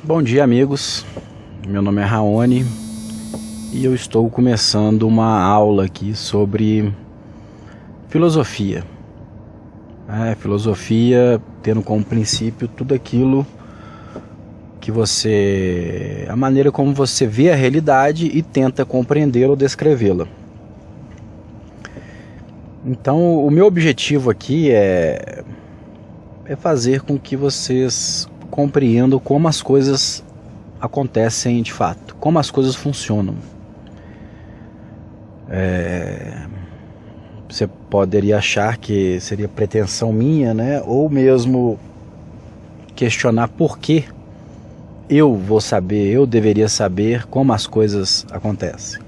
Bom dia, amigos. Meu nome é Raoni e eu estou começando uma aula aqui sobre filosofia. Filosofia tendo como princípio tudo aquilo que a maneira como você vê a realidade e tenta compreendê-la ou descrevê-la. Então, o meu objetivo aqui é fazer com que vocês compreendam como as coisas acontecem de fato, como as coisas funcionam. Você poderia achar que seria pretensão minha, né? Ou mesmo questionar por que eu deveria saber como as coisas acontecem.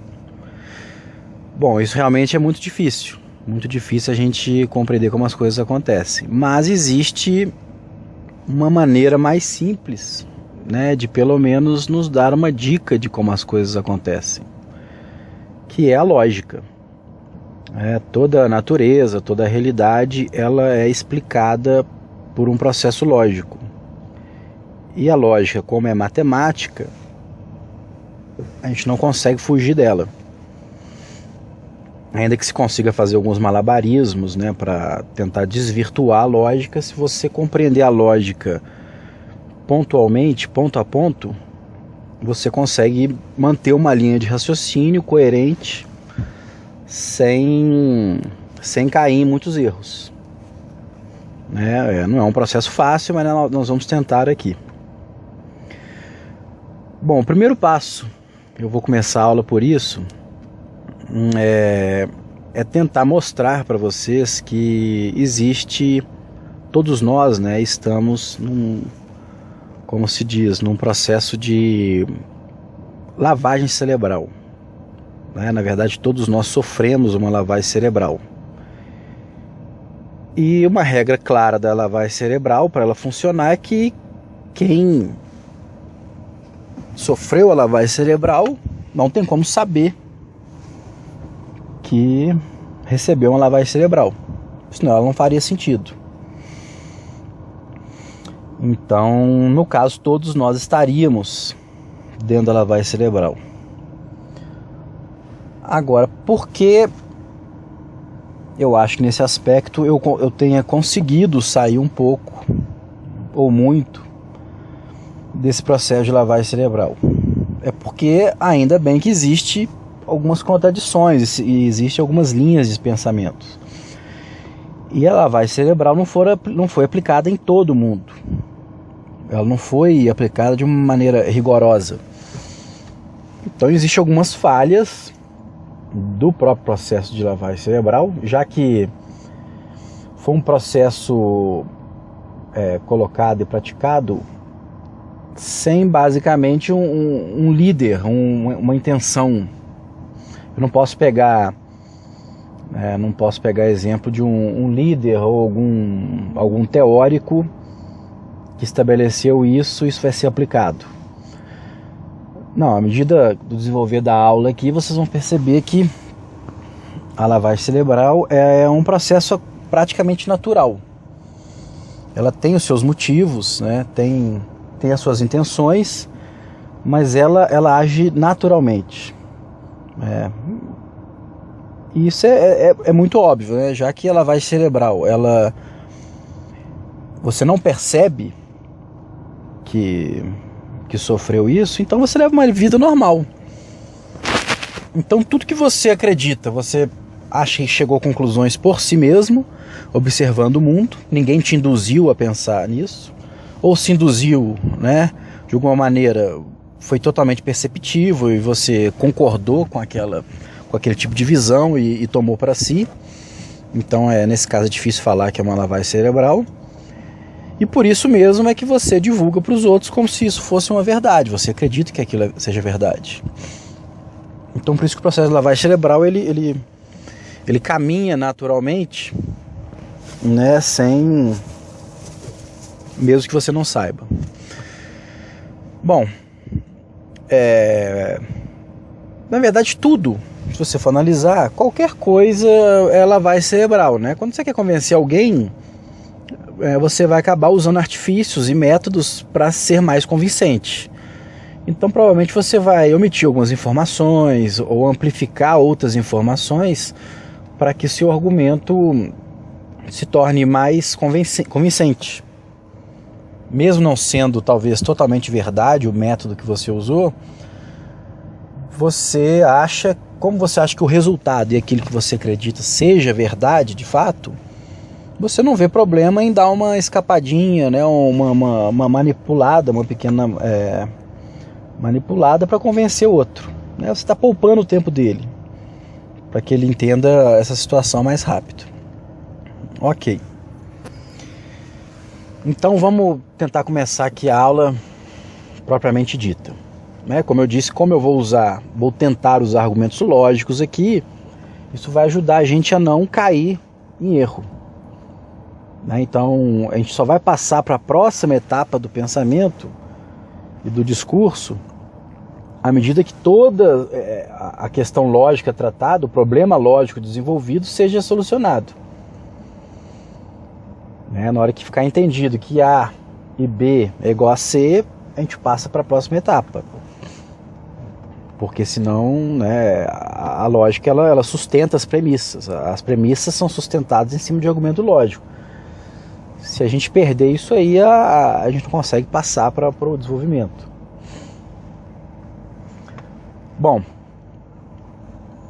Bom, isso realmente é muito difícil a gente compreender como as coisas acontecem, mas existe uma maneira mais simples, né, de pelo menos nos dar uma dica de como as coisas acontecem, que é a lógica. Toda a natureza, toda a realidade, ela é explicada por um processo lógico. E a lógica, como é matemática, a gente não consegue fugir dela. Ainda que se consiga fazer alguns malabarismos, né, para tentar desvirtuar a lógica, se você compreender a lógica pontualmente, ponto a ponto, você consegue manter uma linha de raciocínio coerente sem cair em muitos erros. Não é um processo fácil, mas nós vamos tentar aqui. Bom, o primeiro passo, eu vou começar a aula por isso, é tentar mostrar para vocês que todos nós, né, estamos num processo de lavagem cerebral. Na verdade, todos nós sofremos uma lavagem cerebral. E uma regra clara da lavagem cerebral, para ela funcionar, é que quem sofreu a lavagem cerebral não tem como saber que recebeu uma lavagem cerebral, senão ela não faria sentido. Então, no caso, todos nós estaríamos dentro da lavagem cerebral. Agora, por que eu acho que nesse aspecto eu tenha conseguido sair um pouco ou muito desse processo de lavagem cerebral? É porque ainda bem que existe algumas contradições e existem algumas linhas de pensamento. E a lavagem cerebral não foi aplicada em todo mundo. Ela não foi aplicada de uma maneira rigorosa. Então existem algumas falhas do próprio processo de lavagem cerebral, já que foi um processo colocado e praticado sem basicamente um líder, uma intenção. Eu não posso pegar exemplo de um líder ou algum teórico que estabeleceu isso vai ser aplicado. Não, à medida do desenvolver da aula aqui, vocês vão perceber que a lavagem cerebral é um processo praticamente natural. Ela tem os seus motivos, né? Tem as suas intenções, mas ela age naturalmente. E isso é muito óbvio, né? Já que a lavagem cerebral, você não percebe que sofreu isso, então você leva uma vida normal. Então tudo que você acredita, você acha que chegou a conclusões por si mesmo, observando o mundo, ninguém te induziu a pensar nisso, ou se induziu, né, de alguma maneira foi totalmente perceptível e você concordou com aquele tipo de visão e tomou para si. Então nesse caso é difícil falar que é uma lavagem cerebral. E por isso mesmo é que você divulga para os outros como se isso fosse uma verdade. Você acredita que aquilo seja verdade. Então por isso que o processo de lavagem cerebral ele caminha naturalmente, né, mesmo que você não saiba. Bom, na verdade tudo, se você for analisar, qualquer coisa é lavagem cerebral, né? Quando você quer convencer alguém, você vai acabar usando artifícios e métodos para ser mais convincente. Então provavelmente você vai omitir algumas informações ou amplificar outras informações para que seu argumento se torne mais convincente. Mesmo não sendo talvez totalmente verdade o método que você usou, como você acha que o resultado e aquilo que você acredita seja verdade de fato, você não vê problema em dar uma escapadinha, né, uma manipulada, uma pequena manipulada para convencer o outro, né? Você está poupando o tempo dele para que ele entenda essa situação mais rápido. Ok. Então vamos tentar começar aqui a aula propriamente dita, né? Como eu disse, como eu vou tentar usar argumentos lógicos aqui, isso vai ajudar a gente a não cair em erro, né? Então a gente só vai passar para a próxima etapa do pensamento e do discurso à medida que toda a questão lógica tratada, o problema lógico desenvolvido, seja solucionado. Né? Na hora que ficar entendido que A e B é igual a C, a gente passa para a próxima etapa. Porque senão, né, a lógica ela sustenta as premissas. As premissas são sustentadas em cima de argumento lógico. Se a gente perder isso aí, a gente não consegue passar para o desenvolvimento. Bom,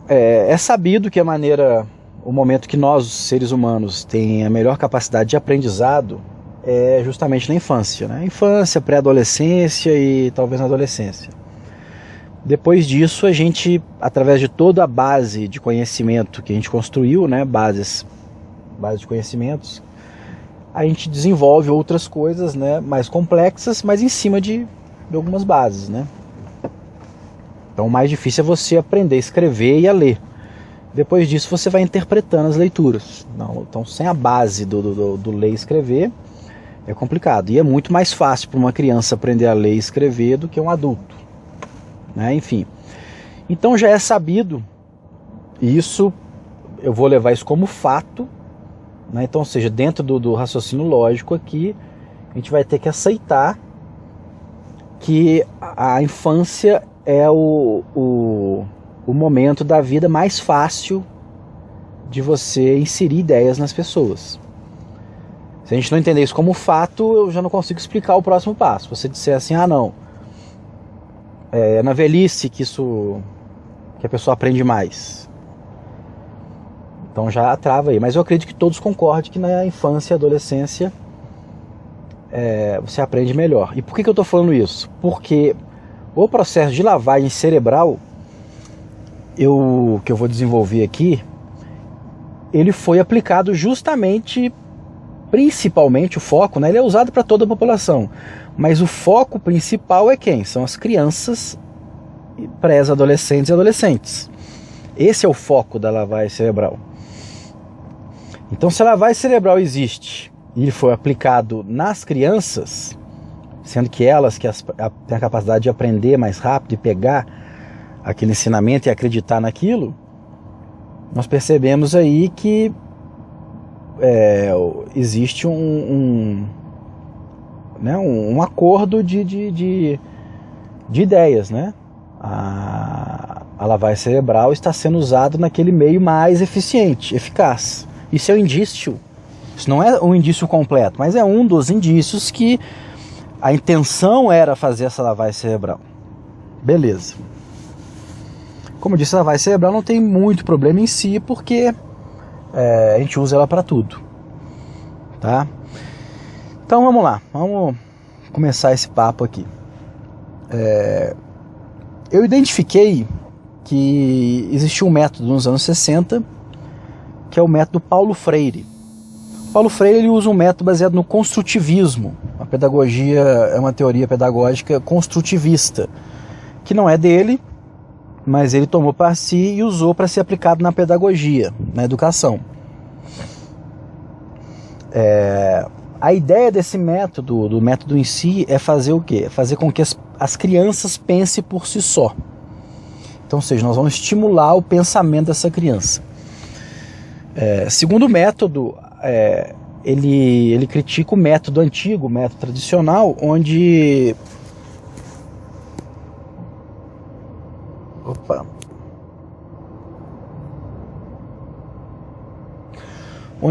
é sabido que o momento que nós, seres humanos, tem a melhor capacidade de aprendizado é justamente na infância, né? Infância, pré-adolescência e talvez na adolescência. Depois disso, a gente, através de toda a base de conhecimento que a gente construiu, né, base de conhecimentos, a gente desenvolve outras coisas, né, mais complexas, mas em cima de algumas bases, né? Então o mais difícil é você aprender a escrever e a ler. Depois disso você vai interpretando as leituras. Então sem a base do ler e escrever é complicado. E é muito mais fácil para uma criança aprender a ler e escrever do que um adulto, né? Enfim. Então já é sabido, e isso eu vou levar isso como fato, né? Então, ou seja, dentro do raciocínio lógico aqui, a gente vai ter que aceitar que a infância é o momento da vida mais fácil de você inserir ideias nas pessoas. Se a gente não entender isso como fato, eu já não consigo explicar o próximo passo. Se você disser assim, não, é na velhice que a pessoa aprende mais. Então já trava aí. Mas eu acredito que todos concordem que na infância e adolescência você aprende melhor. E por que eu estou falando isso? Porque o processo de lavagem cerebral que eu vou desenvolver aqui, ele foi aplicado justamente, principalmente o foco, né? Ele é usado para toda a população, mas o foco principal é quem? São as crianças, pré-adolescentes e adolescentes. Esse é o foco da lavagem cerebral. Então, se a lavagem cerebral existe e ele foi aplicado nas crianças, sendo que elas que têm a capacidade de aprender mais rápido e pegar aquele ensinamento e acreditar naquilo, nós percebemos aí que existe um acordo de ideias, né? A lavagem cerebral está sendo usada naquele meio mais eficiente, eficaz. Isso é um indício, isso não é um indício completo, mas é um dos indícios que a intenção era fazer essa lavagem cerebral. Beleza. Como eu disse, a lavagem cerebral não tem muito problema em si, porque a gente usa ela para tudo, tá? Então vamos lá, vamos começar esse papo aqui. Eu identifiquei que existia um método nos anos 60, que é o método Paulo Freire. Paulo Freire ele usa um método baseado no construtivismo. A pedagogia é uma teoria pedagógica construtivista, que não é dele, mas ele tomou para si e usou para ser aplicado na pedagogia, na educação. A ideia desse método, do método em si, é fazer o quê? É fazer com que as crianças pensem por si só. Então, ou seja, nós vamos estimular o pensamento dessa criança. Segundo o método, ele critica o método antigo, o método tradicional, onde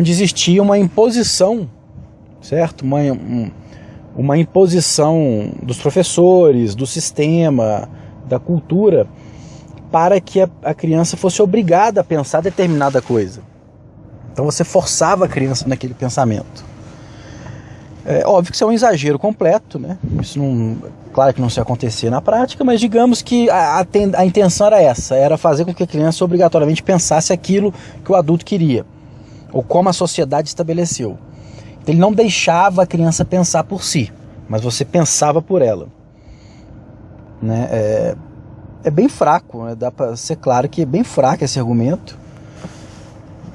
existia uma imposição, certo? Uma imposição dos professores, do sistema, da cultura, para que a criança fosse obrigada a pensar determinada coisa. Então você forçava a criança naquele pensamento. É óbvio que isso é um exagero completo, né? Isso não, claro que não se acontecia na prática, mas digamos que a intenção era essa, era fazer com que a criança obrigatoriamente pensasse aquilo que o adulto queria, ou como a sociedade estabeleceu. Então ele não deixava a criança pensar por si, mas você pensava por ela. Né? É bem fraco, né? Dá para ser claro que é bem fraco esse argumento,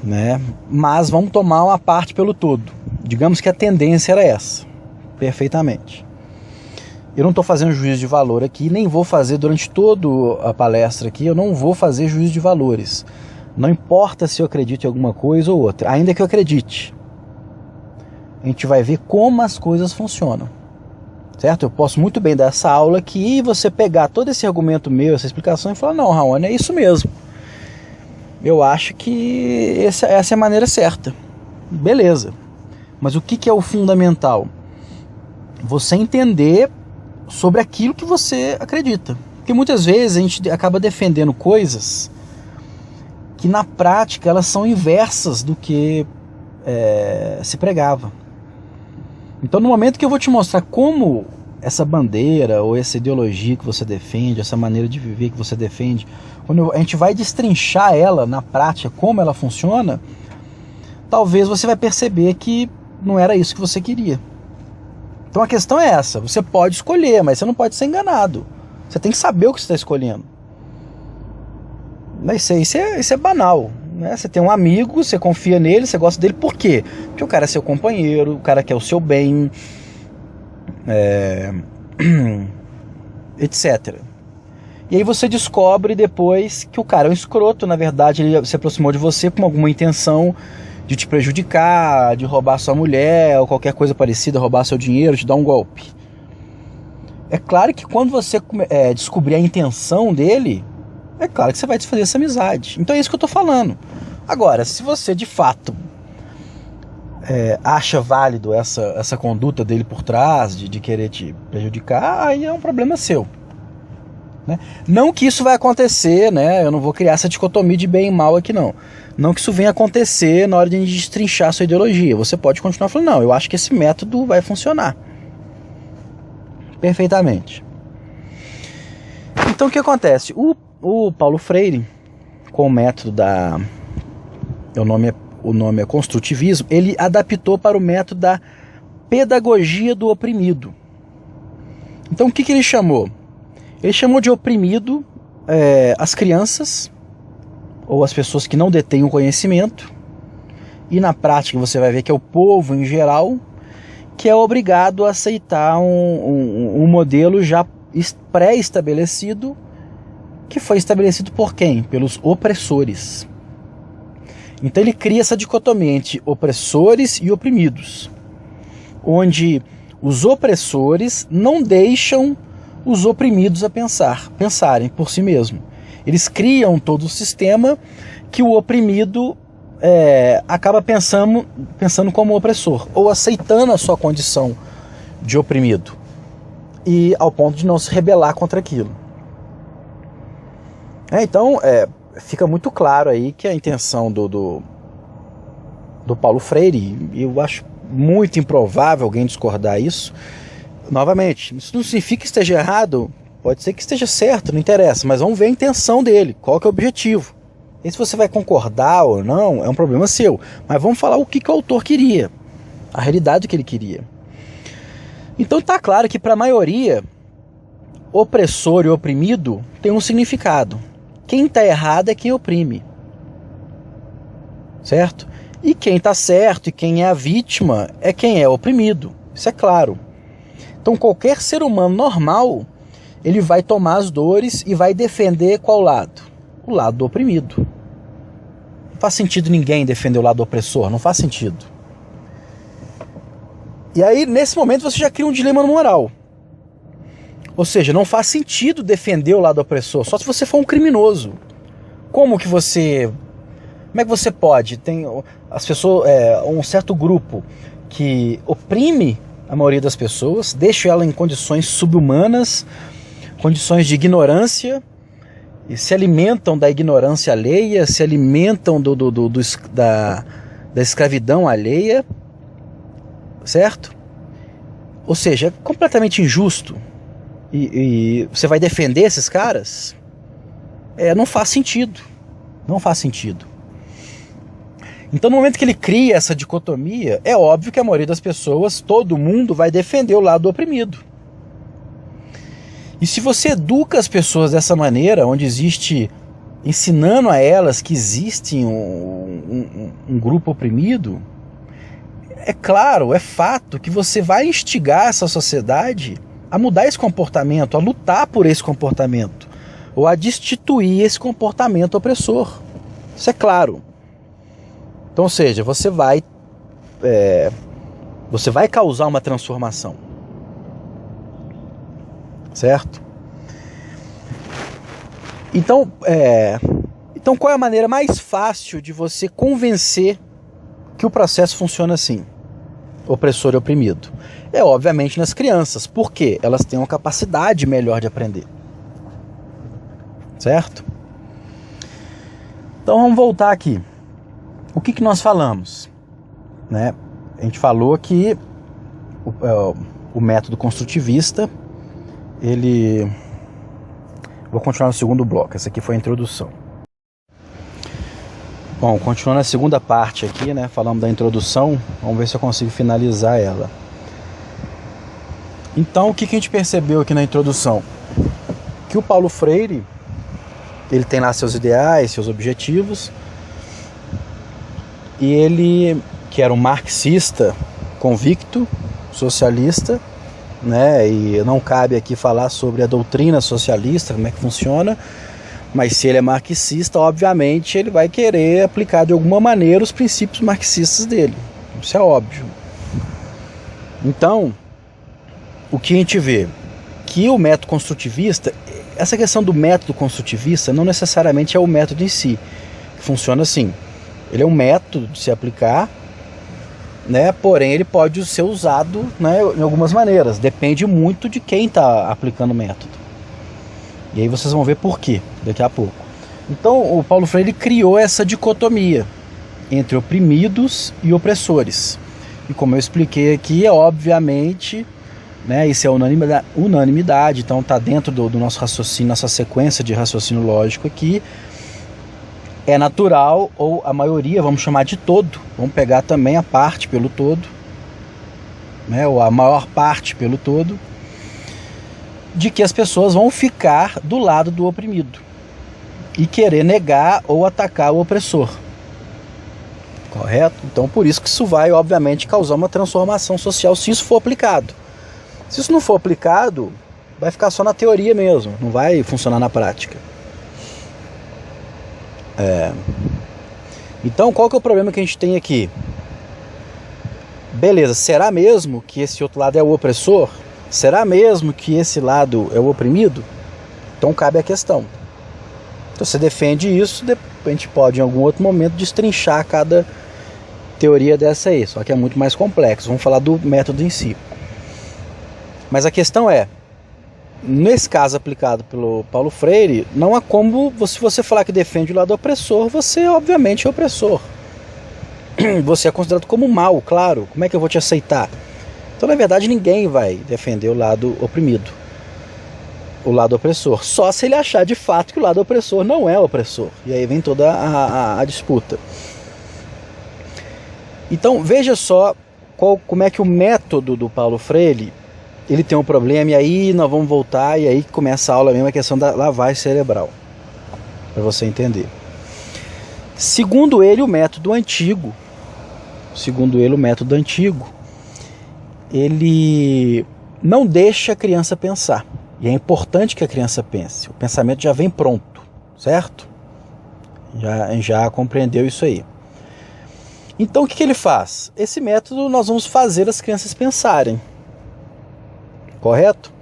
né? Mas vamos tomar uma parte pelo todo. Digamos que a tendência era essa, perfeitamente. Eu não estou fazendo juízo de valor aqui, nem vou fazer durante toda a palestra aqui, eu não vou fazer juízo de valores. Não importa se eu acredito em alguma coisa ou outra, ainda que eu acredite. A gente vai ver como as coisas funcionam. Certo? Eu posso muito bem dar essa aula aqui e você pegar todo esse argumento meu, essa explicação e falar, não, Raoni, é isso mesmo. Eu acho que essa é a maneira certa. Beleza. Mas o que é o fundamental? Você entender sobre aquilo que você acredita. Porque muitas vezes a gente acaba defendendo coisas que na prática elas são inversas do que se pregava. Então no momento que eu vou te mostrar como essa bandeira ou essa ideologia que você defende, essa maneira de viver que você defende, quando a gente vai destrinchar ela na prática, como ela funciona, talvez você vai perceber que não era isso que você queria. Então a questão é essa, você pode escolher, mas você não pode ser enganado. Você tem que saber o que você está escolhendo. Isso é banal. Né? Você tem um amigo, você confia nele, você gosta dele, por quê? Porque o cara é seu companheiro, o cara quer o seu bem, etc. E aí você descobre depois que o cara é um escroto, na verdade ele se aproximou de você com alguma intenção de te prejudicar, de roubar sua mulher ou qualquer coisa parecida, roubar seu dinheiro, te dar um golpe. É claro que quando você descobrir a intenção dele, é claro que você vai desfazer essa amizade. Então é isso que eu estou falando. Agora, se você de fato acha válido essa conduta dele por trás, de querer te prejudicar, aí é um problema seu. Né? Não que isso vai acontecer, né? Eu não vou criar essa dicotomia de bem e mal aqui não. Não que isso venha acontecer na hora de destrinchar a sua ideologia. Você pode continuar falando, não, eu acho que esse método vai funcionar. Perfeitamente. Então o que acontece? O Paulo Freire, com o método o nome é construtivismo, ele adaptou para o método da pedagogia do oprimido. Então o que ele chamou? Ele chamou de oprimido as crianças ou as pessoas que não detêm o conhecimento, e na prática você vai ver que é o povo em geral que é obrigado a aceitar um modelo já pré-estabelecido, que foi estabelecido por quem? Pelos opressores. Então ele cria essa dicotomia entre opressores e oprimidos, onde os opressores não deixam os oprimidos a pensarem por si mesmo. Eles criam todo o sistema que o oprimido acaba pensando como opressor, ou aceitando a sua condição de oprimido, e ao ponto de não se rebelar contra aquilo. Então, fica muito claro aí que a intenção do Paulo Freire, e eu acho muito improvável alguém discordar isso, novamente, isso não significa que esteja errado, pode ser que esteja certo, não interessa, mas vamos ver a intenção dele, qual que é o objetivo. E se você vai concordar ou não, é um problema seu, mas vamos falar o que o autor queria, a realidade que ele queria. Então está claro que para a maioria, opressor e oprimido tem um significado. Quem está errado é quem oprime, certo? E quem está certo e quem é a vítima é quem é oprimido, isso é claro. Então qualquer ser humano normal, ele vai tomar as dores e vai defender qual lado? O lado do oprimido. Não faz sentido ninguém defender o lado do opressor, não faz sentido. E aí, nesse momento, você já cria um dilema moral. Ou seja, não faz sentido defender o lado opressor, só se você for um criminoso. Como é que você pode? Tem as pessoas, um certo grupo que oprime a maioria das pessoas, deixa ela em condições subhumanas, condições de ignorância, e se alimentam da ignorância alheia, se alimentam da escravidão alheia, certo? Ou seja, é completamente injusto. E você vai defender esses caras? Não faz sentido. Não faz sentido. Então, no momento que ele cria essa dicotomia, é óbvio que a maioria das pessoas, todo mundo vai defender o lado oprimido. E se você educa as pessoas dessa maneira, onde existe, ensinando a elas que existe um grupo oprimido, é claro, é fato que você vai instigar essa sociedade a mudar esse comportamento, a lutar por esse comportamento, ou a destituir esse comportamento opressor. Isso é claro. Então, ou seja, você vai causar uma transformação. Certo? Então qual é a maneira mais fácil de você convencer que o processo funciona assim? Opressor e oprimido. É obviamente nas crianças. Por quê? Elas têm uma capacidade melhor de aprender. Certo? Então vamos voltar aqui. O que nós falamos? Né? A gente falou que o método construtivista, vou continuar no segundo bloco. Essa aqui foi a introdução. Bom, continuando a segunda parte aqui, né? Falamos da introdução. Vamos ver se eu consigo finalizar ela. Então, o que a gente percebeu aqui na introdução? Que o Paulo Freire, ele tem lá seus ideais, seus objetivos. E ele, que era um marxista convicto, socialista, né? E não cabe aqui falar sobre a doutrina socialista, como é que funciona, mas se ele é marxista, obviamente ele vai querer aplicar de alguma maneira os princípios marxistas dele. Isso é óbvio. Então, o que a gente vê? Que o método construtivista, essa questão do método construtivista não necessariamente é o método em si, que funciona assim. Ele é um método de se aplicar, né? Porém ele pode ser usado, né, em algumas maneiras. Depende muito de quem está aplicando o método. E aí vocês vão ver por quê daqui a pouco. Então o Paulo Freire criou essa dicotomia entre oprimidos e opressores. E como eu expliquei aqui, obviamente, né, isso é unanimidade, então está dentro do nosso raciocínio, nossa sequência de raciocínio lógico aqui. É natural, ou a maioria, vamos chamar de todo, vamos pegar também a parte pelo todo, né, ou a maior parte pelo todo, de que as pessoas vão ficar do lado do oprimido e querer negar ou atacar o opressor. Correto? Então por isso que isso vai, obviamente, causar uma transformação social se isso for aplicado. Se isso não for aplicado, vai ficar só na teoria mesmo, não vai funcionar na prática. Então qual que é o problema que a gente tem aqui? Beleza, será mesmo que esse outro lado é o opressor? Será mesmo que esse lado é o oprimido? Então cabe a questão. Então você defende isso, a gente pode em algum outro momento destrinchar cada teoria dessa aí, só que é muito mais complexo. Vamos falar do método em si. Mas a questão é, nesse caso aplicado pelo Paulo Freire, não há como, se você falar que defende o lado opressor, você obviamente é opressor. Você é considerado como mal, claro. Como é que eu vou te aceitar? Então, na verdade, ninguém vai defender o lado oprimido, o lado opressor, só se ele achar de fato que o lado opressor não é opressor. E aí vem toda a disputa. Então, veja só como é que o método do Paulo Freire, ele tem um problema, e aí nós vamos voltar, e aí começa a aula mesmo, a questão da lavagem cerebral, para você entender. Segundo ele, o método antigo, ele não deixa a criança pensar. E é importante que a criança pense. O pensamento já vem pronto, certo? Já compreendeu isso aí. Então o que ele faz? Esse método nós vamos fazer as crianças pensarem. Correto?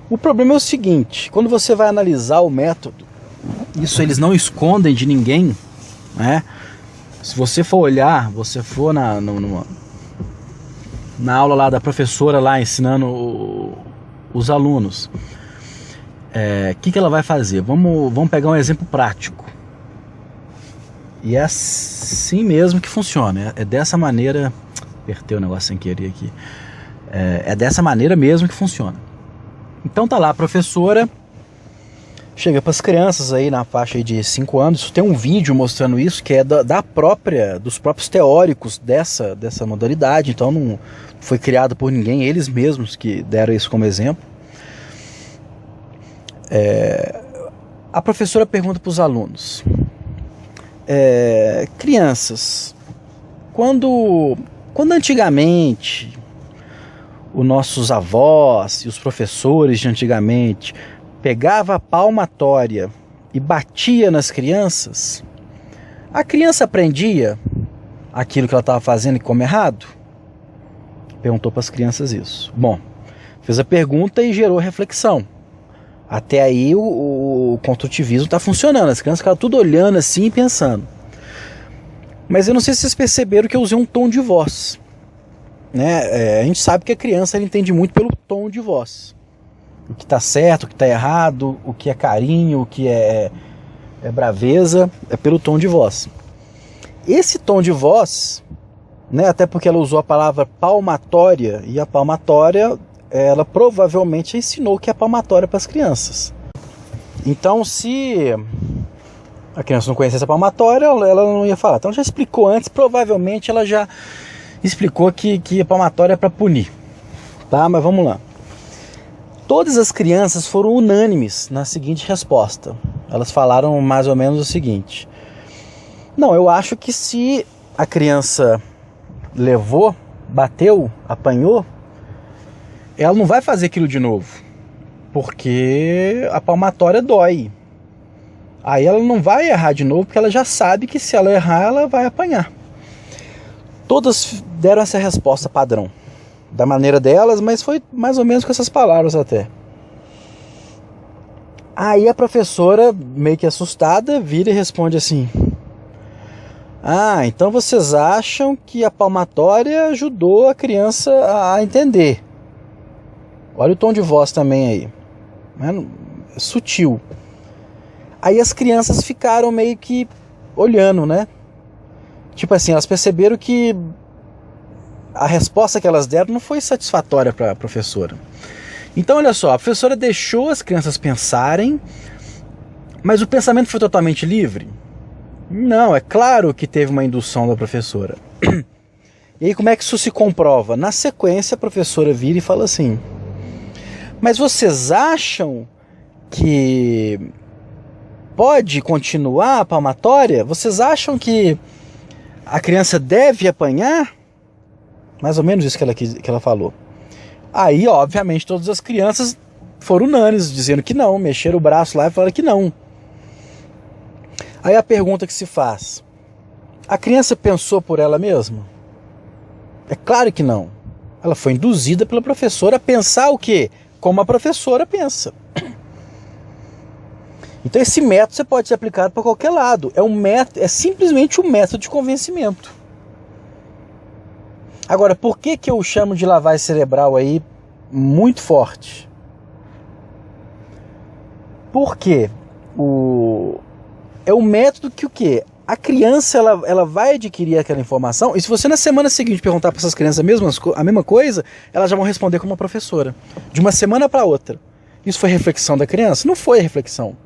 O problema é o seguinte, quando você vai analisar o método, isso eles não escondem de ninguém, né? Se você for olhar, você for na aula lá da professora lá ensinando os alunos, que ela vai fazer? Vamos pegar um exemplo prático. E é assim mesmo que funciona. É dessa maneira... Apertei o negócio sem querer aqui. É dessa maneira mesmo que funciona. Então tá lá a professora, chega para as crianças aí na faixa aí de 5 anos. Tem um vídeo mostrando isso, que é dos próprios teóricos dessa modalidade. Então não foi criado por ninguém, eles mesmos que deram isso como exemplo. A professora pergunta para os alunos: crianças, quando antigamente os nossos avós e os professores de antigamente pegava a palmatória e batia nas crianças, a criança aprendia aquilo que ela estava fazendo como errado? Perguntou para as crianças isso. Bom, fez a pergunta e gerou reflexão. Até aí o construtivismo está funcionando. As crianças ficaram tudo olhando assim e pensando. Mas eu não sei se vocês perceberam que eu usei um tom de voz, né? A gente sabe que a criança ela entende muito pelo tom de voz. O que está certo, o que está errado, o que é carinho, o que é braveza, é pelo tom de voz. Esse tom de voz, né, até porque ela usou a palavra palmatória, e a palmatória, ela provavelmente ensinou o que é palmatória para as crianças. Então, se a criança não conhecesse a palmatória, ela não ia falar. Então, já explicou antes, provavelmente ela já explicou que a palmatória é para punir. Tá? Mas vamos lá. Todas as crianças foram unânimes na seguinte resposta. Elas falaram mais ou menos o seguinte: não, eu acho que se a criança levou, bateu, apanhou, ela não vai fazer aquilo de novo, porque a palmatória dói. Aí ela não vai errar de novo, porque ela já sabe que se ela errar, ela vai apanhar. Todas deram essa resposta padrão, da maneira delas, mas foi mais ou menos com essas palavras até. Aí a professora, meio que assustada, vira e responde assim: então vocês acham que a palmatória ajudou a criança a entender. Olha o tom de voz também aí. É sutil. Aí as crianças ficaram meio que olhando, né? Tipo assim, elas perceberam que a resposta que elas deram não foi satisfatória para a professora. Então, olha só, a professora deixou as crianças pensarem, mas o pensamento foi totalmente livre? Não, é claro que teve uma indução da professora. E aí como é que isso se comprova? Na sequência, a professora vira e fala assim: mas vocês acham que pode continuar a palmatória? Vocês acham que a criança deve apanhar? Mais ou menos isso que ela falou. Aí, obviamente, todas as crianças foram unânimes, dizendo que não, mexeram o braço lá e falaram que não. Aí a pergunta que se faz: a criança pensou por ela mesma? É claro que não. Ela foi induzida pela professora a pensar o quê? Como a professora pensa. Então esse método você pode ser aplicado para qualquer lado. É simplesmente um método de convencimento. Agora, por que eu chamo de lavagem cerebral aí muito forte? Porque é um método que o quê? A criança ela vai adquirir aquela informação, e se você na semana seguinte perguntar para essas crianças a mesma coisa, elas já vão responder como uma professora. De uma semana para outra. Isso foi reflexão da criança? Não foi reflexão.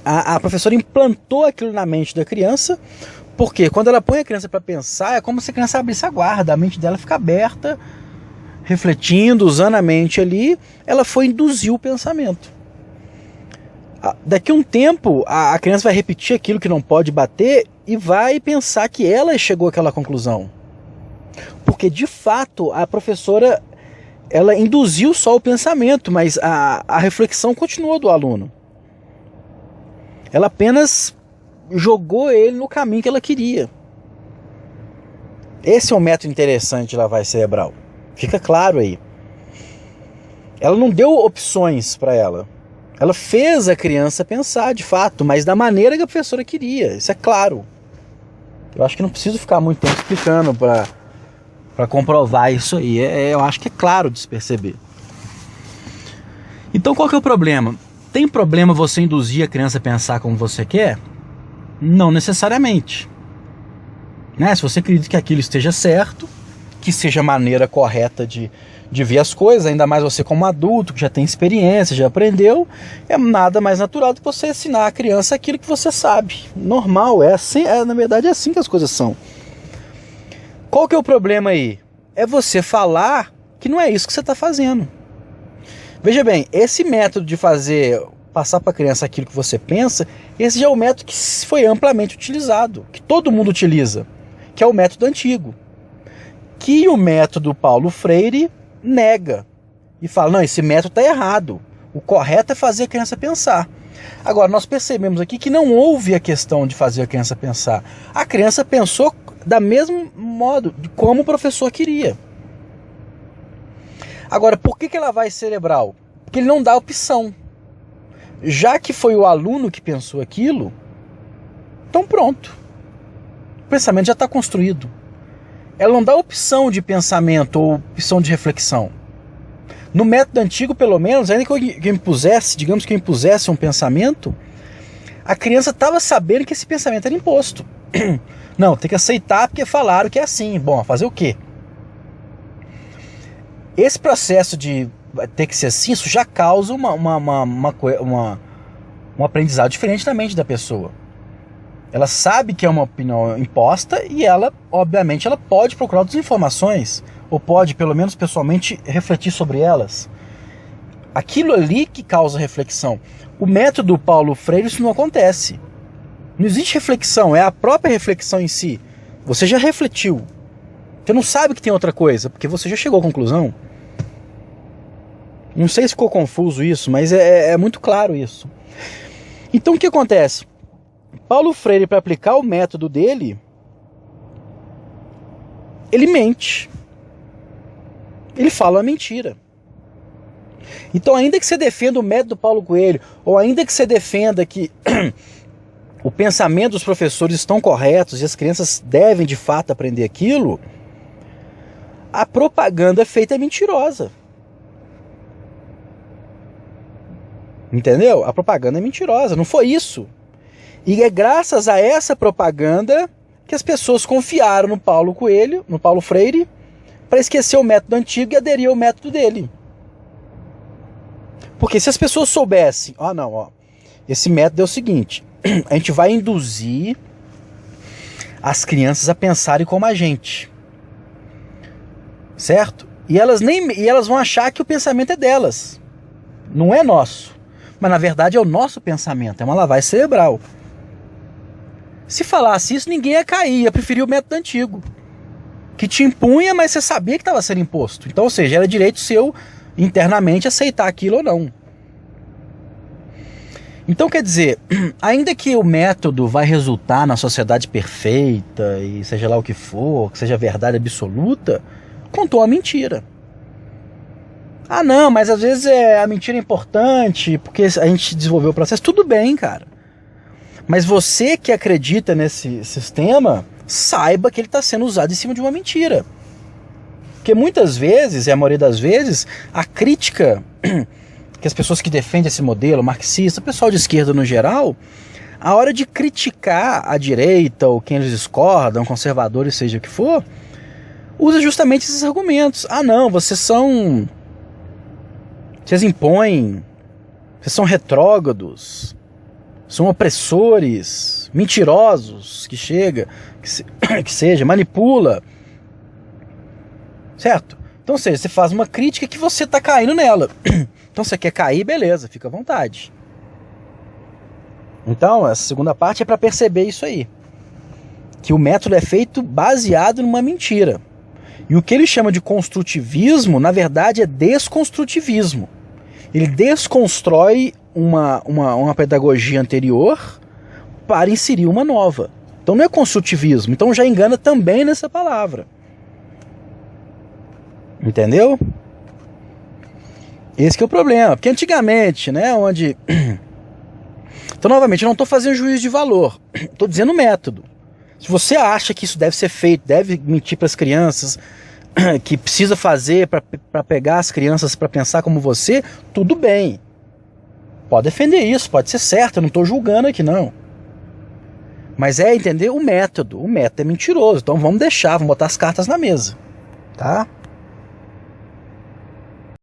A professora implantou aquilo na mente da criança, porque quando ela põe a criança para pensar, é como se a criança abrisse a guarda, a mente dela fica aberta, refletindo, usando a mente ali, ela foi induzir o pensamento. Daqui a um tempo, a criança vai repetir aquilo que não pode bater e vai pensar que ela chegou àquela conclusão. Porque, de fato, a professora ela induziu só o pensamento, mas a reflexão continuou do aluno. Ela apenas jogou ele no caminho que ela queria. Esse é um método interessante de lavagem cerebral. Fica claro aí. Ela não deu opções para ela. Ela fez a criança pensar, de fato, mas da maneira que a professora queria. Isso é claro. Eu acho que não preciso ficar muito tempo explicando para comprovar isso aí. Eu acho que é claro de se perceber. Então qual que é o problema? Tem problema você induzir a criança a pensar como você quer? Não necessariamente. Né? Se você acredita que aquilo esteja certo, que seja a maneira correta de ver as coisas, ainda mais você como adulto, que já tem experiência, já aprendeu, é nada mais natural do que você ensinar a criança aquilo que você sabe. Normal, é assim, na verdade é assim que as coisas são. Qual que é o problema aí? É você falar que não é isso que você está fazendo. Veja bem, esse método de passar para a criança aquilo que você pensa, esse já é o método que foi amplamente utilizado, que todo mundo utiliza, que é o método antigo. Que o método Paulo Freire nega e fala, não, esse método está errado, o correto é fazer a criança pensar. Agora, nós percebemos aqui que não houve a questão de fazer a criança pensar. A criança pensou da mesmo modo, de como o professor queria. Agora, por que ela vai cerebral? Porque ele não dá opção. Já que foi o aluno que pensou aquilo, então pronto. O pensamento já está construído. Ela não dá opção de pensamento ou opção de reflexão. No método antigo, pelo menos, ainda que eu impusesse, digamos que eu impusesse um pensamento, a criança estava sabendo que esse pensamento era imposto. Não, tem que aceitar porque falaram que é assim. Bom, fazer o quê? Esse processo de ter que ser assim, isso já causa um aprendizado diferente na mente da pessoa. Ela sabe que é uma opinião imposta e ela, obviamente, ela pode procurar outras informações, ou pode, pelo menos pessoalmente, refletir sobre elas. Aquilo ali que causa reflexão. O método Paulo Freire, isso não acontece. Não existe reflexão, é a própria reflexão em si. Você já refletiu. Você não sabe que tem outra coisa, porque você já chegou à conclusão. Não sei se ficou confuso isso, mas é muito claro isso. Então o que acontece? Paulo Freire, para aplicar o método dele, ele mente. Ele fala uma mentira. Então, ainda que você defenda o método Paulo Coelho, ou ainda que você defenda que o pensamento dos professores estão corretos e as crianças devem de fato aprender aquilo, a propaganda feita é mentirosa. Entendeu? A propaganda é mentirosa, não foi isso. E é graças a essa propaganda que as pessoas confiaram no Paulo Coelho, no Paulo Freire, para esquecer o método antigo e aderir ao método dele. Porque se as pessoas soubessem, esse método é o seguinte, a gente vai induzir as crianças a pensarem como a gente. Certo? E elas vão achar que o pensamento é delas. Não é nosso. Mas na verdade é o nosso pensamento, é uma lavagem cerebral. Se falasse isso, ninguém ia cair, ia preferir o método antigo, que te impunha, mas você sabia que estava sendo imposto. Então, ou seja, era direito seu internamente aceitar aquilo ou não. Então, quer dizer, ainda que o método vai resultar na sociedade perfeita, e seja lá o que for, que seja verdade absoluta, contou a mentira. Ah, não, mas às vezes a mentira é importante, porque a gente desenvolveu o processo. Tudo bem, cara. Mas você que acredita nesse sistema, saiba que ele está sendo usado em cima de uma mentira. Porque muitas vezes, e a maioria das vezes, a crítica que as pessoas que defendem esse modelo marxista, o pessoal de esquerda no geral, a hora de criticar a direita ou quem eles discordam, conservadores, seja o que for, usa justamente esses argumentos. Ah, não, vocês impõem, vocês são retrógrados, são opressores, mentirosos, que seja, manipula. Certo? Então, ou seja, você faz uma crítica que você está caindo nela. Então, você quer cair, beleza, fica à vontade. Então, essa segunda parte é para perceber isso aí. Que o método é feito baseado numa mentira. E o que ele chama de construtivismo, na verdade, é desconstrutivismo. Ele desconstrói uma pedagogia anterior para inserir uma nova. Então não é construtivismo. Então já engana também nessa palavra. Entendeu? Esse que é o problema. Porque antigamente, né, onde... Então, novamente, eu não estou fazendo juízo de valor. Estou dizendo método. Se você acha que isso deve ser feito, deve mentir para as crianças, que precisa fazer para pegar as crianças para pensar como você, tudo bem. Pode defender isso, pode ser certo, eu não estou julgando aqui não. Mas é entender o método. O método é mentiroso, então vamos deixar, vamos botar as cartas na mesa. Tá?